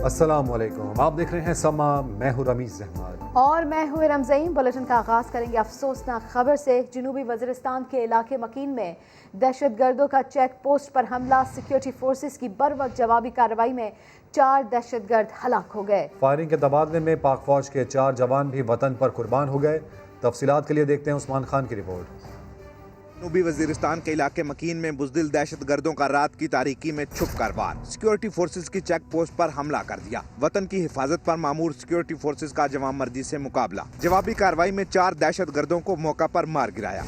अस्सलामुअलैकुम, आप देख रहे हैं समा, मैं हूं रमीज अहमद और मैं हूं रमज़ीन। बुलेटिन का आगाज़ करेंगे अफसोसनाक खबर से। जनूबी वज़ीरिस्तान के इलाके मकीन में दहशतगर्दों का चेक पोस्ट पर हमला, सिक्योरिटी फोर्सेस की बर वक्त जवाबी कार्रवाई में 4 दहशतगर्द हलाक हो गए। फायरिंग के तबादले में पाक फौज के 4 जवान भी वतन पर कुर्बान हो गए। तफसीलात के लिए देखते हैं उस्मान खान की रिपोर्ट। जनूबी वजीरिस्तान के इलाके मकीन में बुजदिल दहशतगर्दों का रात की तारीकी में छुप कर वार, सिक्योरिटी फोर्सेस की चेक पोस्ट पर हमला कर दिया। वतन की हिफाजत पर मामूर सिक्योरिटी फोर्सेस का जवान मर्जी से मुकाबला। जवाबी कार्रवाई में 4 दहशतगर्दों को मौका पर मार गिराया।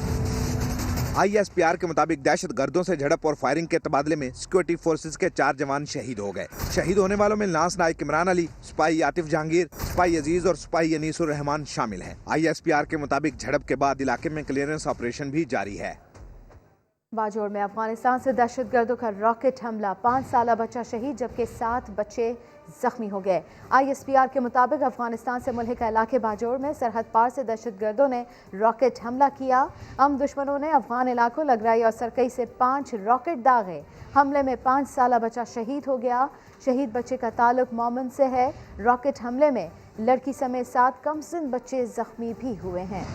ISPR के मुताबिक दहशतगर्दों से झड़प और फायरिंग के तबादले में सिक्योरिटी फोर्सेस के 4 जवान शहीद हो गए। शहीद होने वालों में लांस नायक इमरान अली, सिपाही आतिफ जहांगीर, सिपाही अजीज और सिपाही अनीसुर रहमान शामिल हैं। ISPR के मुताबिक झड़प के बाद इलाके में क्लियरेंस ऑपरेशन भी जारी है। बाजोड़ में अफगानिस्तान से दहशतगर्दों का रॉकेट हमला, 5 साला बच्चा शहीद जबकि 7 बच्चे जख्मी हो गए। ISPR के मुताबिक अफगानिस्तान से मुल्हिका इलाके बाजोड़ में सरहद पार से दहशतगर्दों ने रॉकेट हमला किया। दुश्मनों ने अफगान इलाकों लगराई और सरकई से 5 रॉकेट दागे। हमले में 5 साला बच्चा शहीद हो गया। शहीद बच्चे का ताल्लुक मोमिन से है। रॉकेट हमले में लड़की समेत 7 कमसिन बच्चे जख्मी भी हुए हैं।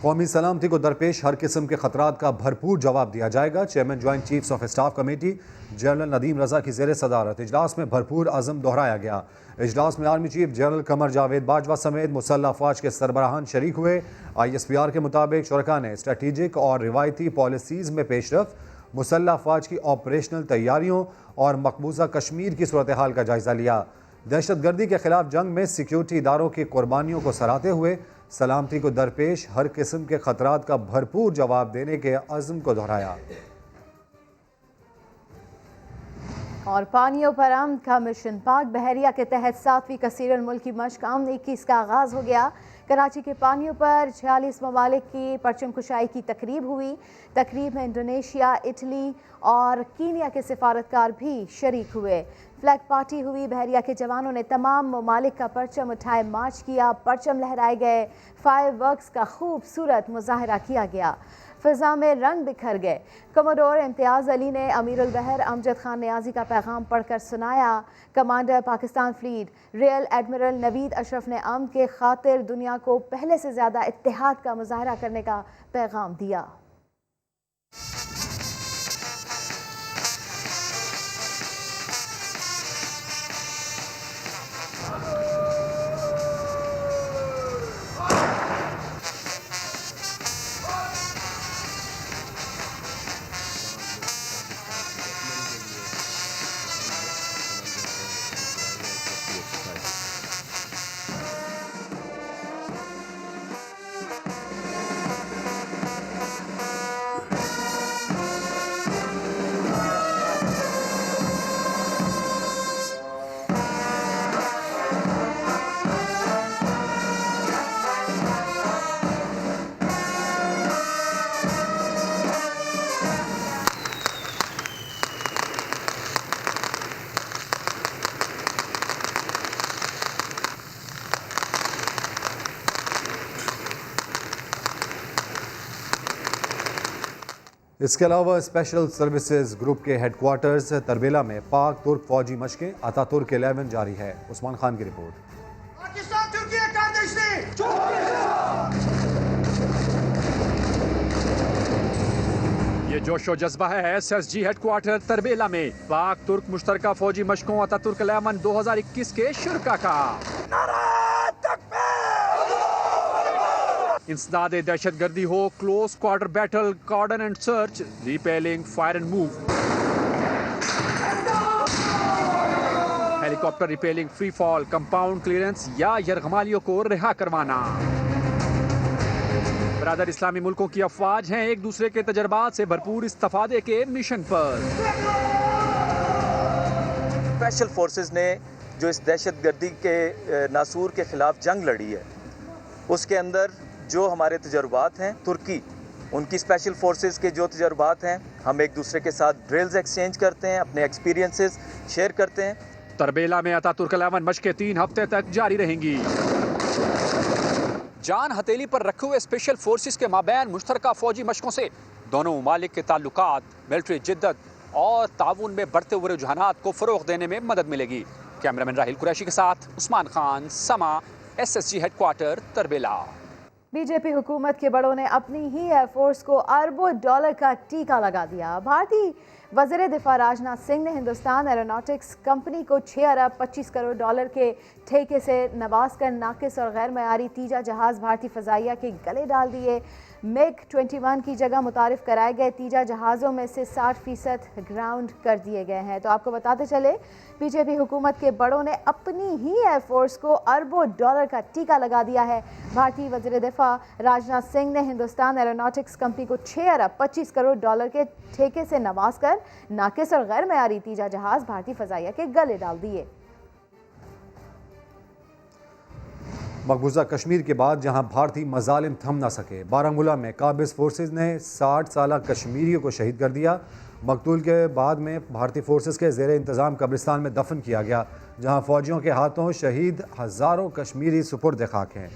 कौमी सलामती को दरपेश हर किस्म के खतरात का भरपूर जवाब दिया जाएगा। Chairman joint chiefs of staff committee general Nadeem Raza की ज़ेर सदारत इजलास में भरपूर अज़म दोहराया गया। इजलास में army chief general Qamar Javed Bajwa समेत मुसल्लह अफवाज के सरबराहान शरीक हुए। ISPR के मुताबिक शुरका ने स्ट्रेटेजिक और रिवायती पॉलिसीज़ में पेशरफ, मुसल्लह अफवाज की ऑपरेशनल तैयारियों और मकबूजा कश्मीर की सूरत हाल का जायज़ा लिया। दहशतगर्दी के खिलाफ जंग में सिक्योरिटी इदारों की कुर्बानियों को सराहते हुए सलामती को दरपेश हर किस्म के खतरात का भरपूर जवाब देने के अज़्म को दोहराया। और पानियों पर अमन का मिशन, पाक बहरिया के तहत 7वीं कसीरुल मुल्की मश्क अमन 21 का आगाज़ हो गया। कराची के पानियों पर 46 ममालिक की परचम कुशाई की तकरीब हुई। तकरीब में इंडोनेशिया, इटली और कीनिया के सिफारतकार भी शरीक हुए। फ्लैग पार्टी हुई। बहरिया के जवानों ने तमाम ममालिक का परचम उठाए मार्च किया। परचम लहराए गए। फायर वर्क्स का खूबसूरत मुजाहरा किया गया। फ़िज़ा में रंग बिखर गए। कमोडोर इम्तियाज़ अली ने अमीरुल बहर अमजद खान नियाजी का पैगाम पढ़कर सुनाया। Commander Pakistan fleet real admiral Naveed Ashraf ने अमन के खातिर दुनिया को पहले से ज़्यादा इत्तेहाद का मुजाहरा करने का पैगाम दिया। इसके अलावा स्पेशल सर्विसेज ग्रुप के हेडक्वार्टर्स तरबेला में पाक तुर्क फौजी मशकें अतातुर्क 11 जारी है। उस्मान खान की रिपोर्ट। ये जोशो जज्बा है SSG हेडक्वार्टर तरबेला में पाक तुर्क मुश्तरका फौजी मशकों अतातुर्क 11 2021 के शुरका का इंसदादे दहशतगर्दी हो, close quarter battle, cordon and search, rappelling, fire and move, helicopter rappelling, free fall, compound clearance या यरगमालियों को रिहा करवाना। बरादर इस्लामी मुल्कों की अफवाज हैं एक दूसरे के तजर्बात से भरपूर इस्तिफादे के मिशन पर। स्पेशल फोर्सेस ने जो इस दहशतगर्दी के नासूर के खिलाफ जंग लड़ी है, उसके अंदर जो हमारे तजर्बात हैं, तुर्की उनकी स्पेशल फोर्सेस के जो तजर्बात हैं, हम एक दूसरे के साथ ड्रिल्स एक्सचेंज करते हैं, अपने एक्सपीरियंसेस शेयर करते हैं। तरबेला में अतातुर्क 11 मशकें 3 हफ्ते तक जारी रहेंगी। जान हथेली पर रखे हुए स्पेशल फोर्सेस के माबैन मुश्तरका फौजी मशकों से दोनों ममालिक के ताल्लुकात, मिलिट्री जिद्दत और ताउन में बढ़ते हुए रुझानात को फ़रोग़ देने में मदद मिलेगी। कैमरामैन राहिल कुरैशी के साथ उस्मान खान, समा, SSG हेडक्वार्टर, तरबेला। बीजेपी हुकूमत के बड़ों ने अपनी ही एयरफोर्स को अरबों डॉलर का टीका लगा दिया। भारतीय वज़ीर दिफा राजनाथ सिंह ने हिंदुस्तान एरोनॉटिक्स कंपनी को 6 अरब 25 करोड़ डॉलर के ठेके से नवाज कर नाकिस और गैर मयारी तीजा जहाज़ भारतीय फ़ज़ाइया के गले डाल दिए। MiG-21 की जगह मुतारिफ कराए गए तीजा जहाज़ों में से 60% ग्राउंड कर दिए गए हैं। तो आपको बताते चले, बीजेपी हुकूमत के बड़ों ने अपनी ही एयरफोर्स को अरबों डॉलर का टीका लगा दिया है। भारतीय वज़ीर दिफा राजनाथ सिंह ने हिंदुस्तान एरोनॉटिक्स कंपनी को 6 अरब 25 करोड़ डॉलर के ठेके से नवाज कर नाकिस और गैर मयारी तीजा जहाज़ भारतीय फ़ज़ाइया के गले डाल दिए। मकबूजा कश्मीर के बाद जहां भारतीय मजालिम थम ना सके, बारामूला में काबिज फोर्सेज ने 60 साला कश्मीरियों को शहीद कर दिया। मकतूल के बाद में भारतीय फोर्सेज के ज़ेर इंतज़ाम कब्रिस्तान में दफन किया गया, जहां फौजियों के हाथों शहीद हज़ारों कश्मीरी सुपुर्द खाक हैं।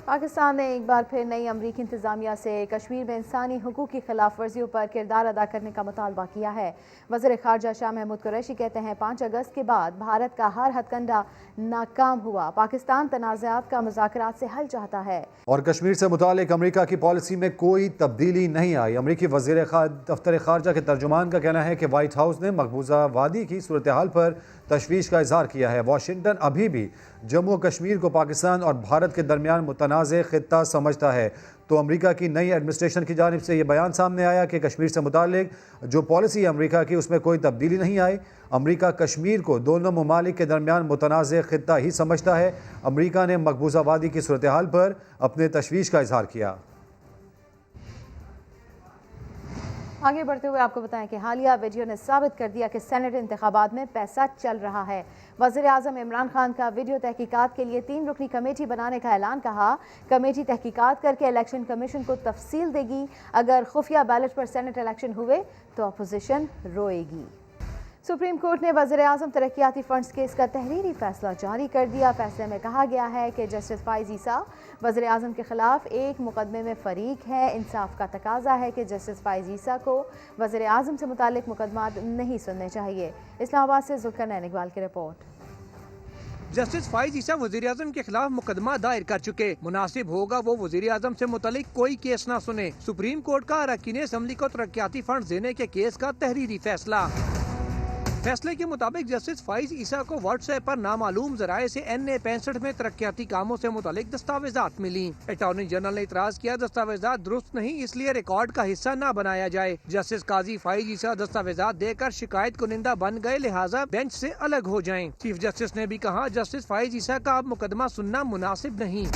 पाकिस्तान ने एक बार फिर नई अमरीकी इंतजामिया से कश्मीर में इंसानी हुकूक की खिलाफ वर्जियों पर किरदार अदा करने का मुतालबा किया है। वज़ीर ख़ारजा शाह महमूद कुरैशी कहते हैं 5 अगस्त के बाद भारत का हर हथकंडा नाकाम हुआ। पाकिस्तान तनाज़ात का मुज़ाकरात से हल चाहता है और कश्मीर से मुतालिक अमरीका की पॉलिसी में कोई तब्दीली नहीं आई। अमरीकी वज़ीर दफ्तर ख़ारजा के तर्जुमान का कहना है कि वाइट हाउस ने मकबूजा वादी की सूरत हाल पर तशवीश का इजहार किया है। वाशिंगटन अभी भी जम्मू कश्मीर को पाकिस्तान और भारत के दरमियान मुतनाज़ ख़ित्ता समझता है। तो अमरीका की नई एडमिनिस्ट्रेशन की जानिब से ये बयान सामने आया कि कश्मीर से मुतालिक जो पॉलिसी है अमरीका की, उसमें कोई तब्दीली नहीं आई। अमरीका कश्मीर को दोनों ममालिक के दरमियान मुतनाज़ ख़ित्ता ही समझता है। अमरीका ने मकबूजा वादी की सूरत हाल पर अपने तशवीश का इजहार किया। आगे बढ़ते हुए आपको बताएं कि हालिया वीडियो ने साबित कर दिया कि सेनेट इंतखाबात में पैसा चल रहा है। वज़ीर आज़म इमरान खान का वीडियो तहकीकात के लिए 3 रुकनी कमेटी बनाने का ऐलान। कहा, कमेटी तहकीकात करके इलेक्शन कमीशन को तफसील देगी। अगर खुफिया बैलेट पर सेनेट इलेक्शन हुए तो अपोजिशन रोएगी। सुप्रीम कोर्ट ने वज़ीर आज़म तरक्याती फंड्स केस का तहरीरी फैसला जारी कर दिया। फैसले में कहा गया है कि जस्टिस फ़ाइज़ ईसा वज़ीर आज़म के खिलाफ एक मुकदमे में फ़रीक है। इंसाफ का तकाजा है कि जस्टिस फ़ाइज़ ईसा को वज़ीर आज़म से मुतालिक मुकदमात नहीं सुनने चाहिए। इस्लामाबाद से जुल्करनैन इकबाल की रिपोर्ट। जस्टिस फ़ाइज़ ईसा वज़ीर आज़म के खिलाफ मुकदमा दायर कर चुके। मुनासिब होगा वो वज़ीर आज़म से मुतालिक कोई केस ना सुने। सुप्रीम कोर्ट का अरकान असम्बली को तरक्याती फंड देने के केस का तहरीरी फैसला। फैसले के मुताबिक जस्टिस फ़ाइज़ ईसा को व्हाट्सएप पर नामालूम जराये से NA 65 में तरक्याती कामों से मुतालिक दस्तावेजात मिली। अटॉर्नी जनरल ने इतराज किया, दस्तावेजात दुरुस्त नहीं, इसलिए रिकॉर्ड का हिस्सा न बनाया जाए। जस्टिस काजी फ़ाइज़ ईसा दस्तावेजात देकर शिकायत कुनिंदा बन गए, लिहाजा बेंच से अलग हो जाएं। चीफ जस्टिस ने भी कहा, जस्टिस फ़ाइज़ ईसा का अब मुकदमा सुनना मुनासिब नहीं।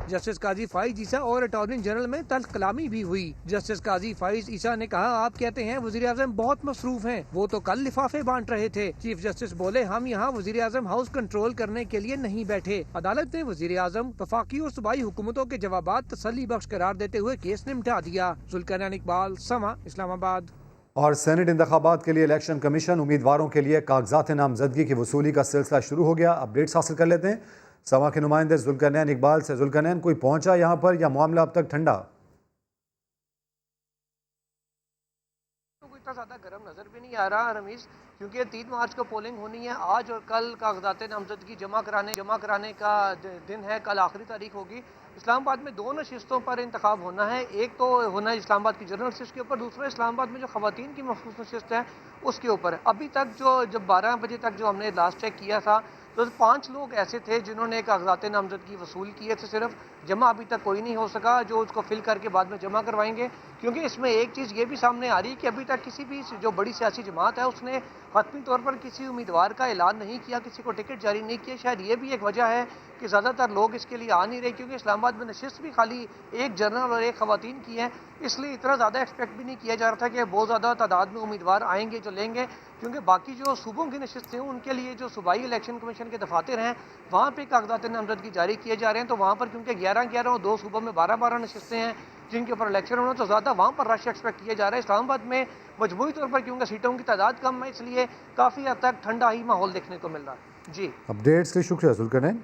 जस्टिस काजी फ़ाइज़ ईसा और अटॉर्नी जनरल में तल्ख कलामी भी हुई। जस्टिस काजी फ़ाइज़ ईसा ने कहा, आप कहते हैं वज़ीर आज़म बहुत मसरूफ हैं, वो तो कल लिफाफे बांट रहे थे। चीफ जस्टिस बोले, हम यहाँ वज़ीर आज़म हाउस कंट्रोल करने के लिए नहीं बैठे। अदालत ने वज़ीर आज़म, वफाकी और सूबाई हुकूमतों के जवाबात तसल्ली बख्श करार देते हुए केस निपटा दिया। जुल्करनैन इकबाल, समा, इस्लामाबाद। और सेनेट इंतखाबात के लिए इलेक्शन कमीशन उम्मीदवारों के लिए कागजात नामजदगी की वसूली का सिलसिला शुरू हो गया। अपडेट्स हासिल कर लेते हैं समा के नुमाइंदे जुल्करनैन इकबाल से। जुल्करनैन, कोई पहुंचा यहाँ पर या मामला अब तक ठंडा? इतना ज़्यादा गर्म नज़र भी नहीं आ रहा रमीज़, क्योंकि 3 मार्च को पोलिंग होनी है। आज और कल कागजात नामजदगी जमा कराने का दिन है। कल आखिरी तारीख होगी। इस्लामाबाद में 2 नशिस्तों पर इंतखाब होना है। एक तो होना है इस्लामाबाद की जनरल नशिस्त के ऊपर, दूसरा इस्लामाबाद में जो ख़वातीन की मखसूस नशिस्त है उसके ऊपर। अभी तक जब 12 बजे तक जो हमने लास्ट चेक किया था तो 5 लोग ऐसे थे जिन्होंने कागजात नामजदगी वसूल किए थे। सिर्फ जमा अभी तक कोई नहीं हो सका, जो उसको फिल करके बाद में जमा करवाएंगे। क्योंकि इसमें एक चीज़ ये भी सामने आ रही है कि अभी तक किसी भी जो बड़ी सियासी जमात है उसने हतमी तौर पर किसी उम्मीदवार का ऐलान नहीं किया, किसी को टिकट जारी नहीं किया। शायद ये भी एक वजह है कि ज़्यादातर लोग इसके लिए आ नहीं रहे, क्योंकि इस्लामाबाद में नशिस्त भी खाली एक जनरल और एक ख़वातीन की है। इसलिए इतना ज़्यादा एक्सपेक्ट भी नहीं किया जा रहा था कि बहुत ज़्यादा तादाद में उम्मीदवार आएंगे जो लेंगे। क्योंकि बाकी जो सूबों की नशिस्तें हैं उनके लिए जो सूबाई इलेक्शन कमीशन के दफातर हैं वहाँ पे कागजात नामजदगी जारी किए जा रहे हैं। तो वहाँ पर क्योंकि 11-11 और 2 सूबों में 12-12 नशिस्तें हैं जिनके ऊपर इलेक्शन होना, तो ज़्यादा वहाँ पर रश एक्सपेक्ट किया जा रहा है। इस्लामाबाद में मजमूई तौर पर क्योंकि सीटों की तादाद कम है, इसलिए काफ़ी हद तक ठंडा ही माहौल देखने को मिल रहा है। जी, अपडेट्स के लिए शुक्रिया जुल्करनैन।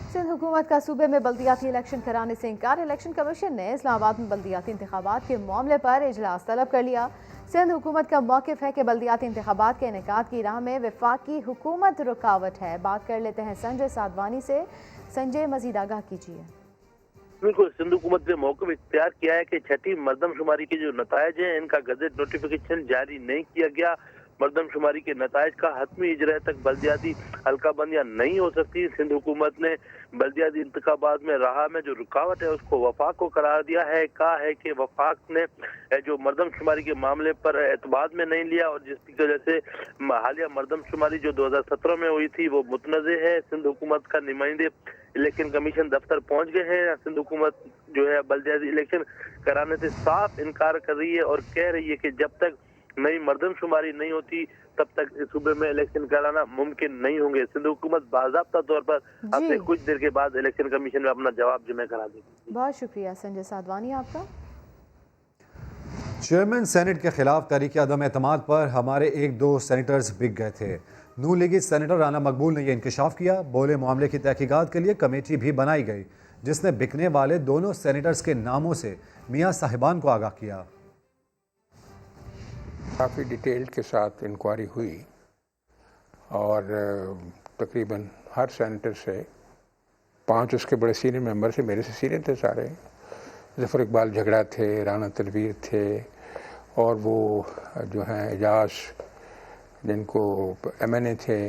सिंध हुकूमत का सूबे में बल्दियाती इलेक्शन कराने से इनकार। इलेक्शन कमीशन ने इस्लामाबाद में बल्दियाती इंतखाबात के मामले पर इजलास तलब कर लिया। सिंध हुकूमत का मौक़िफ़ है कि बल्दियाती इंतखाबात के इनेकाद की राह में वफाकी हुकूमत रुकावट है। बात कर लेते हैं संजय साधवानी से। संजय, मजीद आगाह कीजिए। बिल्कुल, सिंध हुकूमत ने मौक़िफ़ इख्तियार किया है कि छठी मरदमशुमारी के जो नतायज हैं इनका गज़ट नोटिफिकेशन जारी नहीं किया गया। मरदमशुमारी के नतायज का हतमी इजरा तक बल्दियाती हल्का बंदियाँ नहीं हो सकती। सिंध हुकूमत ने बल्दियाती इंतखाबात में राह में जो रुकावट है उसको वफाक को करार दिया है। कहा है कि वफाक ने जो मरदमशुमारी के मामले पर एतबार में नहीं लिया और जिसकी वजह से हालिया मरदमशुमारी जो 2017 में हुई थी वो मुतनज़े है। सिंध हुकूमत का नुमाइंदे इलेक्शन कमीशन दफ्तर पहुंच गए हैं। सिंध हुकूमत जो है बल्दियाती इलेक्शन कराने से साफ इनकार कर रही है और कह रही है कि जब तक नई मरदमशुमारी नहीं होती तब तक इस सूबे में इलेक्शन कराना मुमकिन नहीं होंगे। सिंध हुकूमत बाज़ाब्ता तौर पर अब से कुछ देर के बाद इलेक्शन कमीशन में अपना जवाब जमा करा देगी। बहुत शुक्रिया संजय साधवानी आपका। चेयरमैन सेनेट के खिलाफ तहरीक अदम एतमाद पर हमारे 1-2 सेनेटर्स बिक गए थे। नून लीगी सेनेटर राना मकबूल ने यह इंकशाफ किया। बोले मामले की तहकीकात के लिए कमेटी भी बनाई गई जिसने बिकने वाले दोनों सेनेटर्स के नामों से मियाँ साहिबान को आगाह किया। काफ़ी डिटेल के साथ इंक्वायरी हुई और तकरीबन हर सेनेटर से 5 उसके बड़े सीनियर मेंबर से, मेरे से सीनियर थे सारे, ज़फ़र इकबाल झगड़ा थे, राना तनवीर थे और वो जो हैं एजाज जिनको MNA थे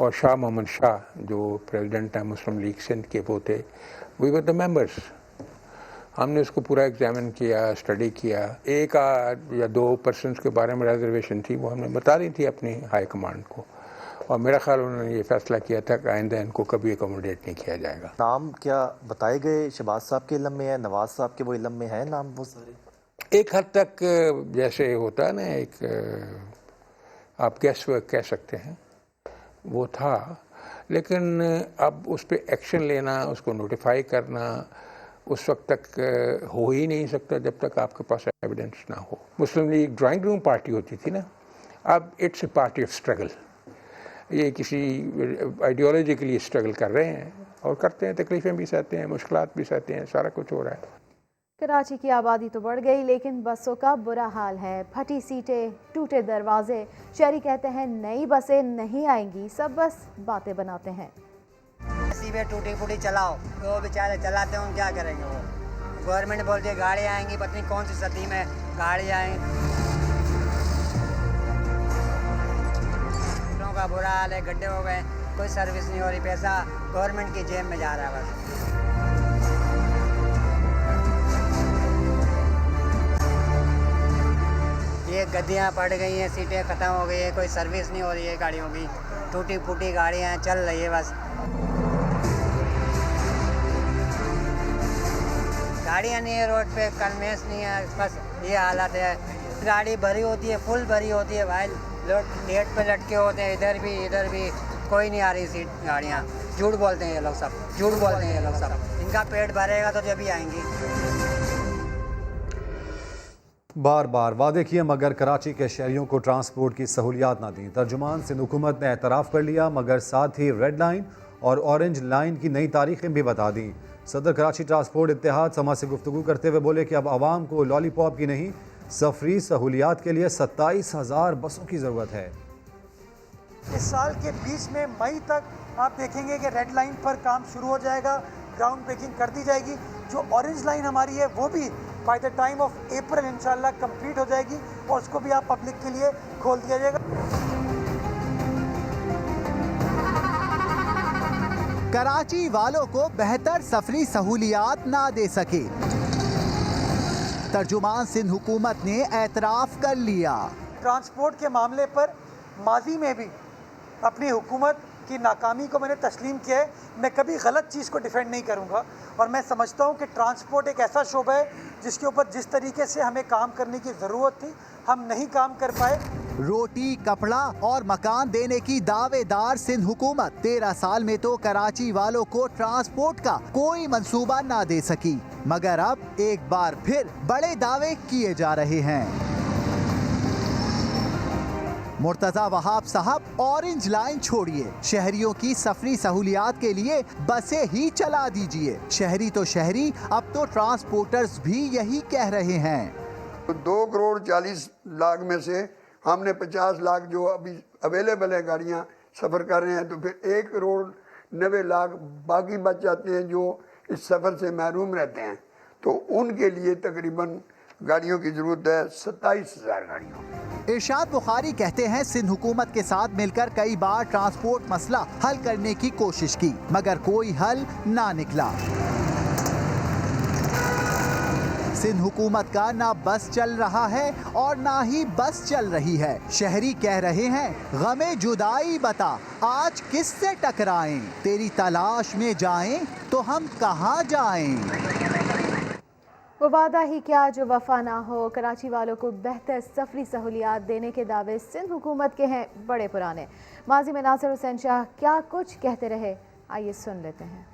और शाह मोहम्मद शाह जो प्रेसिडेंट हैं मुस्लिम लीग सिंध के वो थे। We were the members. हमने उसको पूरा एग्जामिन किया, स्टडी किया। 1 या 2 पर्सनस के बारे में रिजर्वेशन थी, वो हमने बता दी थी अपनी हाई कमांड को और मेरा ख्याल उन्होंने ये फैसला किया था कि आइंदा इनको कभी अकोमोडेट नहीं किया जाएगा। नाम क्या बताए गए शहबाज साहब के इल्म में है, नवाज साहब के वो इल्म में है नाम वो सारे? एक हद तक जैसे होता है ना, एक आप गैस वर्क कह सकते हैं, वो था, लेकिन अब उस पर एक्शन लेना, उसको नोटिफाई करना उस वक्त तक हो ही नहीं सकता जब तक आपके पास एविडेंस ना हो। मुस्लिम लीग ड्राइंग रूम पार्टी होती थी ना, अब it's a party of struggle. ये किसी आइडियोलॉजी के लिए स्ट्रगल कर रहे हैं और करते हैं, तकलीफ़ें भी सहते हैं, मुश्किलात भी सहते हैं, सारा कुछ हो रहा है। कराची की आबादी तो बढ़ गई लेकिन बसों का बुरा हाल है। फटी सीटें, टूटे दरवाजे। शहरी कहते हैं नई बसें नहीं आएंगी, सब बस बातें बनाते हैं। सीबे टूटी फूटी चलाओ, वो बेचारे चलाते हैं, क्या करेंगे वो। गवर्नमेंट बोलती है गाड़ी आएंगी, पता नहीं कौन सी सदी में गाड़ी आएंगी। का बुरा हाल है, गड्ढे हो गए, कोई सर्विस नहीं हो रही, पैसा गवर्नमेंट की जेब में जा रहा है बस। ये गद्दियाँ पड़ गई हैं, सीटें ख़त्म हो गई है, कोई सर्विस नहीं हो रही है गाड़ियों की, टूटी फूटी गाड़ियाँ चल रही है बस। गाड़ियाँ नहीं है रोड पे, कन्वेंस नहीं है, बस ये हालत है। गाड़ी भरी होती है, फुल भरी होती है भाई, लोग गेट पे लटके होते हैं, इधर भी कोई नहीं आ रही सीट गाड़ियाँ। झूठ बोलते हैं ये लोग सब, झूठ बोलते हैं ये लोग सब। इनका पेट भरेगा तो जब ही आएंगी। बार बार वादे किए मगर कराची के शहरियों को ट्रांसपोर्ट की सहूलियात ना दी। तर्जुमान सिंध हुकूमत ने एतराफ़ कर लिया मगर साथ ही रेड लाइन और ऑरेंज लाइन की नई तारीखें भी बता दी। सदर कराची ट्रांसपोर्ट इत्तेहाद समा से गुफ्तगू करते हुए बोले कि अब आवाम को लॉलीपॉप की नहीं, सफरी सहूलियात के लिए 27,000 बसों की ज़रूरत है। इस साल के बीच में मई तक आप देखेंगे कि रेड लाइन पर काम शुरू हो जाएगा, ग्राउंड ब्रेकिंग कर दी जाएगी। जो ऑरेंज लाइन हमारी है वो भी by the time of April इंशाल्लाह कंप्लीट हो जाएगी और उसको भी आप पब्लिक के लिए खोल दिया जाएगा। कराची वालों को बेहतर सफरी सहूलियात ना दे सके, तर्जुमान सिंध हुकूमत ने एतराफ़ कर लिया। ट्रांसपोर्ट के मामले पर माजी में भी अपनी हुकूमत की नाकामी को मैंने तस्लीम किया है। मैं कभी गलत चीज़ को डिफेंड नहीं करूँगा और मैं समझता हूँ कि ट्रांसपोर्ट एक ऐसा शोबा है जिसके ऊपर जिस तरीके से हमें काम करने की ज़रूरत थी हम नहीं काम कर पाए। रोटी, कपड़ा और मकान देने की दावेदार सिंध हुकूमत 13 साल में तो कराची वालों को ट्रांसपोर्ट का कोई मंसूबा ना दे सकी, मगर अब एक बार फिर बड़े दावे किए जा रहे हैं। मुर्तजा वहाब साहब, ऑरेंज लाइन छोड़िए, शहरियों की सफरी सहूलियात के लिए बसें ही चला दीजिए। शहरी तो शहरी, अब तो ट्रांसपोर्टर्स भी यही कह रहे हैं। 2 करोड़ 40 लाख में से हमने 50 लाख जो अभी अवेलेबल है गाड़ियां सफ़र कर रहे हैं, तो फिर 1 करोड़ 90 लाख बाकी बच जाते हैं जो इस सफ़र से महरूम रहते हैं। तो उनके लिए तकरीबन गाड़ियों की ज़रूरत है 27,000 गाड़ियों। इरशाद बुखारी कहते हैं सिंध हुकूमत के साथ मिलकर कई बार ट्रांसपोर्ट मसला हल करने की कोशिश की, मगर कोई हल ना निकला। सिंध हुकूमत का ना बस चल रहा है और ना ही बस चल रही है। शहरी कह रहे हैं, गमे जुदाई बता आज किससे टकराएं, तेरी तलाश में जाएं तो हम कहां जाएं। वो वादा ही क्या जो वफा ना हो। कराची वालों को बेहतर सफरी सहूलियात देने के दावे सिंध हुकूमत के हैं बड़े पुराने। माजी में नासिर हुसैन शाह क्या कुछ कहते रहे, आइए सुन लेते हैं।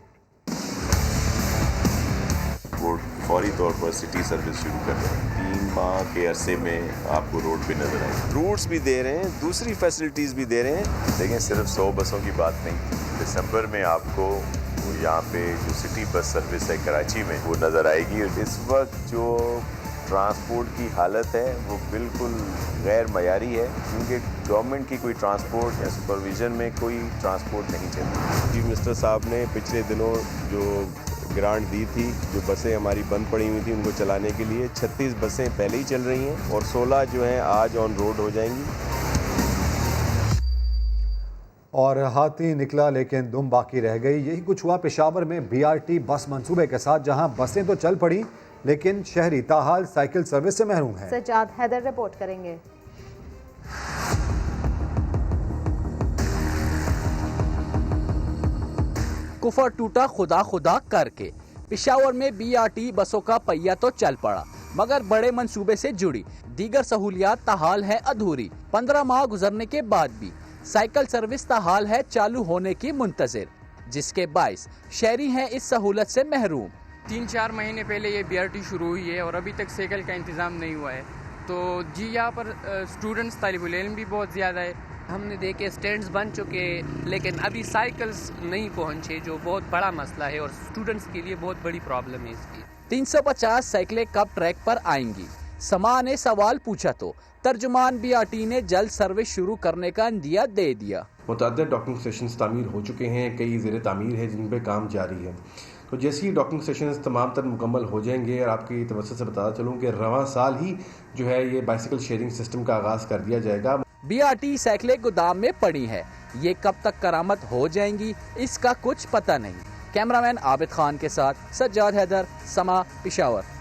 वो फौरी तौर पर सिटी सर्विस शुरू कर रहे हैं। 3 माह के अरसे में आपको रोड पे नजर आए, रूट्स भी दे रहे हैं, दूसरी फैसिलिटीज़ भी दे रहे हैं। लेकिन सिर्फ 100 बसों की बात नहीं। दिसंबर में आपको यहाँ पे जो सिटी बस सर्विस है कराची में वो नज़र आएगी। इस वक्त जो ट्रांसपोर्ट की हालत है वो बिल्कुल गैर मयारी है, क्योंकि गवर्नमेंट की कोई ट्रांसपोर्ट या सुपरविजन में कोई ट्रांसपोर्ट नहीं चलती। चीफ मिनिस्टर साहब ने पिछले दिनों जो ग्रांट दी थी, जो बसें हमारी बंद पड़ी हुई थी उनको चलाने के लिए, 36 बसें पहले ही चल रही हैं और 16 जो हैं आज ऑन रोड हो जाएंगी। और हाथी निकला लेकिन दुम बाकी रह गई। यही कुछ हुआ पेशावर में BRT बस मंसूबे के साथ, जहां बसें तो चल पड़ी लेकिन शहरी ताहाल साइकिल सर्विस से महरूम है। सज्जाद हैदर रिपोर्ट करेंगे। कुफर टूटा खुदा खुदा करके पेशावर में BRT बसों का पहिया तो चल पड़ा, मगर बड़े मंसूबे से जुड़ी दीगर सहूलियात ताहाल है अधूरी। 15 माह गुजरने के बाद भी साइकिल सर्विस ताहाल है चालू होने की मुंतजिर, जिसके बाइस शहरी हैं इस सहूलत से महरूम। 3-4 महीने पहले ये BRT शुरू हुई है और अभी तक साइकिल का इंतज़ाम नहीं हुआ है। तो जी यहाँ पर स्टूडेंट्स तालिबुल इल्म भी बहुत ज़्यादा है। हमने देखे स्टैंड्स बन चुके हैं लेकिन अभी साइकिल्स नहीं पहुँचे, जो बहुत बड़ा मसला है और स्टूडेंट्स के लिए बहुत बड़ी प्रॉब्लम है इसकी। 350 साइकिलें कब ट्रैक पर आएंगी? समा ने सवाल पूछा तो तर्जुमान BRT ने जल्द सर्विस शुरू करने का इंदिया दे दिया। मुतअद्दिद डॉकिंग स्टेशन तामीर हो चुके हैं, कई ज़ेर तामीर है जिन पे काम जारी है। तो जैसे ही डॉकिंग स्टेशन तमाम तर मुकम्मल हो जाएंगे, और आपकी तवज्जो से बताता चलूँ कि रवां साल ही जो है ये बाइसिकल शेयरिंग सिस्टम का आगाज़ कर दिया जाएगा। BRT साइकिलें गोदाम में पड़ी है, ये कब तक करामत हो जाएंगी इसका कुछ पता नहीं। कैमरामैन आबिद खान के साथ सज्जाद हैदर, समा, पेशावर।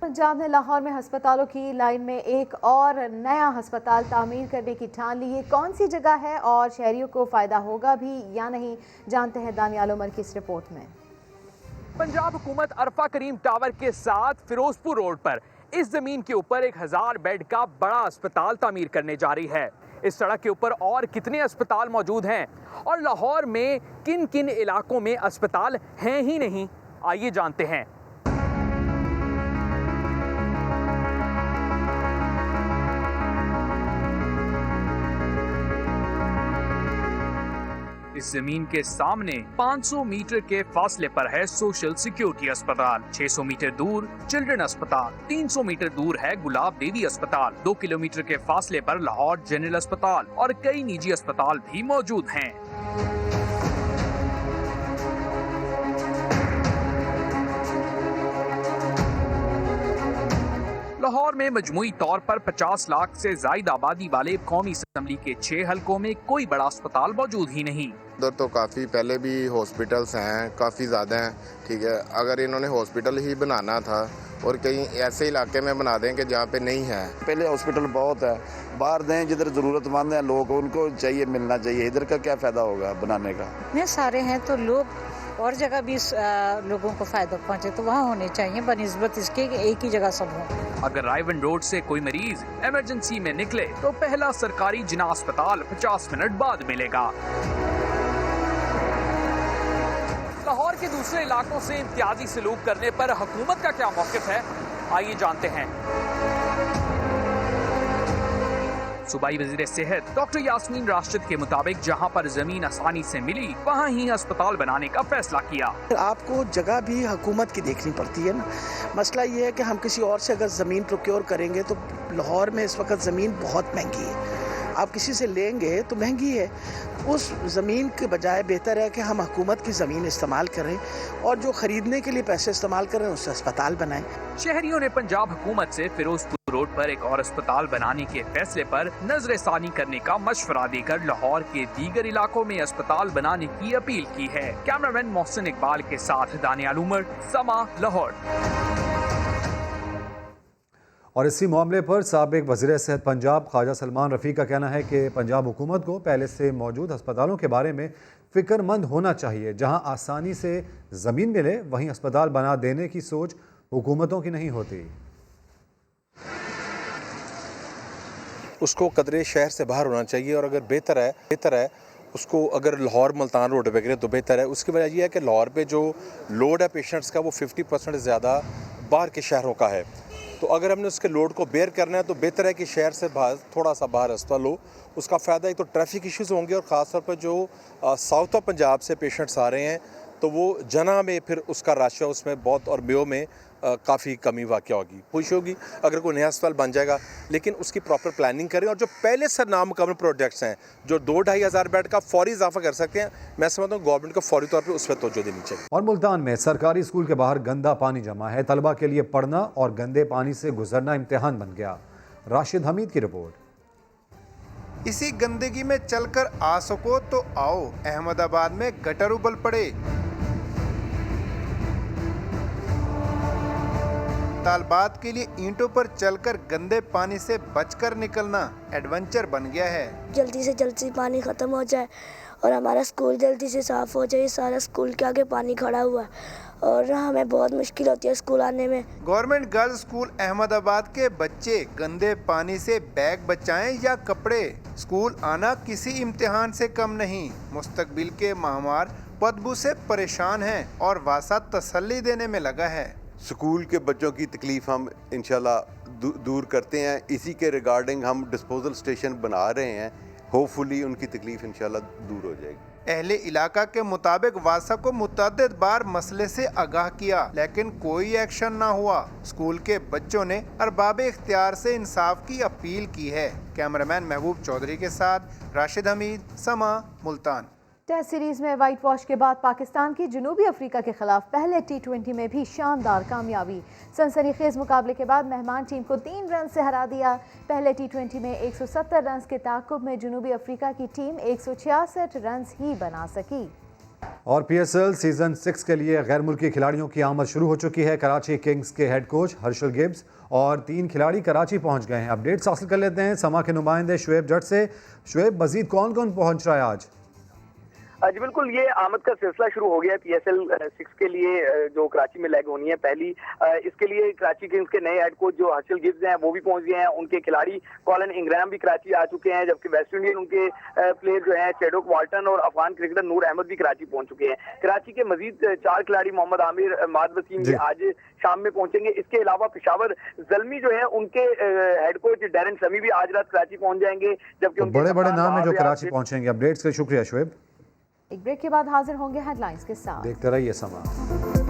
पंजाब ने लाहौर में हस्पतालों की लाइन में एक और नया हस्पताल तामीर करने की ठान ली है। कौन सी जगह है और शहरियों को फ़ायदा होगा भी या नहीं, जानते हैं दानियाल उमर की इस रिपोर्ट में। पंजाब हुकूमत अरफा करीम टावर के साथ फिरोजपुर रोड पर इस जमीन के ऊपर 1000 बेड का बड़ा अस्पताल तामीर करने जा रही है। इस सड़क के ऊपर और कितने अस्पताल मौजूद हैं और लाहौर में किन किन इलाकों में अस्पताल हैं ही नहीं, आइए जानते हैं। इस जमीन के सामने 500 मीटर के फासले पर है सोशल सिक्योरिटी अस्पताल, 600 मीटर दूर चिल्ड्रन अस्पताल, 300 मीटर दूर है गुलाब देवी अस्पताल, 2 किलोमीटर के फासले पर लाहौर जनरल अस्पताल और कई निजी अस्पताल भी मौजूद हैं। लाहौर में मजमूई तौर पर 50 लाख से ज्यादा आबादी वाले कौमी असम्बली के 6 हलकों में कोई बड़ा अस्पताल मौजूद ही नहीं। उधर तो काफ़ी पहले भी हॉस्पिटल्स हैं, काफ़ी ज़्यादा हैं, ठीक है। अगर इन्होंने हॉस्पिटल ही बनाना था और कहीं ऐसे इलाके में बना दें कि जहाँ पे नहीं है। पहले हॉस्पिटल बहुत है, बाहर दें जिधर ज़रूरतमंद हैं लोग, उनको चाहिए, मिलना चाहिए। इधर का क्या फ़ायदा होगा बनाने का? इतने सारे हैं तो लोग और जगह भी लोगों को फ़ायदा पहुँचे तो वहाँ होने चाहिए बनिस्बत इसके कि एक ही जगह सब हो। अगर रायवन रोड से कोई मरीज इमरजेंसी में निकले तो पहला सरकारी जिना अस्पताल 50 मिनट बाद मिलेगा। लाहौर के दूसरे इलाकों से इम्तियाजी सलूक करने पर हुकूमत का क्या मौक़िफ़ है, आइए जानते हैं। सूबाई वजीर सेहत डॉक्टर यास्मीन राशिद के मुताबिक जहां पर जमीन आसानी से मिली वहां ही अस्पताल बनाने का फैसला किया। आपको जगह भी हुकूमत की देखनी पड़ती है ना। मसला ये है कि हम किसी और से अगर ज़मीन प्रोक्योर करेंगे तो लाहौर में इस वक्त ज़मीन बहुत महंगी है। आप किसी से लेंगे तो महंगी है। उस ज़मीन के बजाय बेहतर है कि हम हुकूमत की ज़मीन इस्तेमाल करें और जो ख़रीदने के लिए पैसे इस्तेमाल करें उससे अस्पताल बनाएं। शहरियों ने पंजाब हुकूमत से फिरोजपुर रोड पर एक और अस्पताल बनाने के फैसले पर नजरसानी करने का मशवरा देकर लाहौर के दीगर इलाकों में अस्पताल बनाने की अपील की है। कैमरामैन मोहसिन इकबाल के साथ दानियाल उमर, समा, लाहौर। और इसी मामले पर साबिक वज़ीर सेहत पंजाब ख्वाजा सलमान रफ़ी का कहना है कि पंजाब हुकूमत को पहले से मौजूद अस्पतालों के बारे में फ़िक्रमंद होना चाहिए। जहां आसानी से ज़मीन मिले वहीं अस्पताल बना देने की सोच हुकूमतों की नहीं होती। उसको कदरे शहर से बाहर होना चाहिए और अगर बेहतर है उसको अगर लाहौर मुल्तान रोड पे करें तो बेहतर है। उसकी वजह यह है कि लाहौर पे जो लोड है पेशेंट्स का वो 50% से ज़्यादा बाहर के शहरों का है। तो अगर हमने उसके लोड को बेयर करना है तो बेहतर है कि शहर से बाहर थोड़ा सा बाहर अस्पताल हो। उसका फ़ायदा एक तो ट्रैफिक इश्यूज़ होंगे और ख़ास तौर पर जो साउथ ऑफ पंजाब से पेशेंट्स आ रहे हैं तो वो जना में फिर उसका रश है उसमें बहुत और मेयो में काफ़ी कमी वाक़या होगी। खुश होगी अगर कोई नया अस्पताल बन जाएगा, लेकिन उसकी प्रॉपर प्लानिंग करें और जो पहले से नामुकम्मल प्रोजेक्ट्स हैं जो 2-2.5 हज़ार बेड का फौरी इजाफा कर सकते हैं, मैं समझता हूँ गवर्नमेंट को फौरी तौर पर उस पर तवज्जो देनी चाहिए। और मुल्तान में सरकारी स्कूल के बाहर गंदा पानी जमा है। तलबा के लिए पढ़ना और गंदे पानी से गुजरना इम्तिहान बन गया। राशिद हमीद की रिपोर्ट। इसी गंदगी में चलकर आ सको तो आओ। अहमदाबाद में गटर उबल पड़े। तालबात के लिए ईंटों पर चलकर गंदे पानी से बचकर निकलना एडवेंचर बन गया है। जल्दी से जल्दी पानी खत्म हो जाए और हमारा स्कूल जल्दी से साफ हो जाए। सारा स्कूल के आगे पानी खड़ा हुआ है और हमें बहुत मुश्किल होती है स्कूल आने में। गवर्नमेंट गर्ल्स स्कूल अहमदाबाद के बच्चे गंदे पानी से बैग बचाएं या कपड़े, स्कूल आना किसी इम्तिहान से कम नहीं। मुस्तकबिल के महामार बदबू से परेशान हैं और वासा तसल्ली देने में लगा है। स्कूल के बच्चों की तकलीफ हम इंशाल्लाह दूर करते हैं। इसी के रिगार्डिंग हम डिस्पोजल स्टेशन बना रहे हैं। होपफुली उनकी तकलीफ इंशाल्लाह दूर हो जाएगी। अहले इलाका के मुताबिक वासा को मुतअद्दिद बार मसले से आगाह किया लेकिन कोई एक्शन ना हुआ। स्कूल के बच्चों ने अरबाब इख्तियार से इंसाफ की अपील की है। कैमरामैन महबूब चौधरी के साथ राशिद हमीद, समा, मुल्तान। टेस्ट सीरीज में वाइट वॉश के बाद पाकिस्तान की जनूबी अफ्रीका के खिलाफ पहले T20 में भी शानदार कामयाबी। सनसनीखेज मुकाबले के बाद मेहमान टीम को 3 रन से हरा दिया। पहले T20 में 170 रन के ताक़ुब में जनूबी अफ्रीका की टीम 166 रन ही बना सकी। और PSL सीजन 6 के लिए गैर मुल्की खिलाड़ियों की आमद शुरू हो चुकी है। कराची किंग्स के हेड कोच हर्षल गिब्स और 3 खिलाड़ी कराची पहुंच गए हैं। अपडेट्स हासिल कर लेते हैं समा के नुमाइंदे शुएब जट से। शुएब, मजीद कौन कौन पहुंच रहा है आज? जी बिल्कुल, ये आमद का सिलसिला शुरू हो गया है। PSL 6 के लिए जो कराची में लैग होनी है पहली, इसके लिए कराची किंग्स के नए हेड कोच जो हर्षल गिब्स हैं वो भी पहुंच गए हैं। उनके खिलाड़ी कॉलिन इंग्राम भी कराची आ चुके हैं, जबकि वेस्ट इंडियन उनके प्लेयर जो हैं चेडोक वाल्टन और अफगान क्रिकेटर नूर अहमद भी कराची पहुंच चुके हैं। कराची के मजीद 4 खिलाड़ी मोहम्मद आमिर, माद वसीम भी आज शाम में पहुंचेंगे। इसके अलावा पेशावर जल्मी जो है उनके हेड कोच डैरन समी भी आज रात कराची पहुंच जाएंगे, जबकि बड़े बड़े नाम है जो कराची पहुंचेंगे। अपडेट्स के शुक्रिया शुएब। एक ब्रेक के बाद हाजिर होंगे हेडलाइंस के साथ। देखते रहिए समा।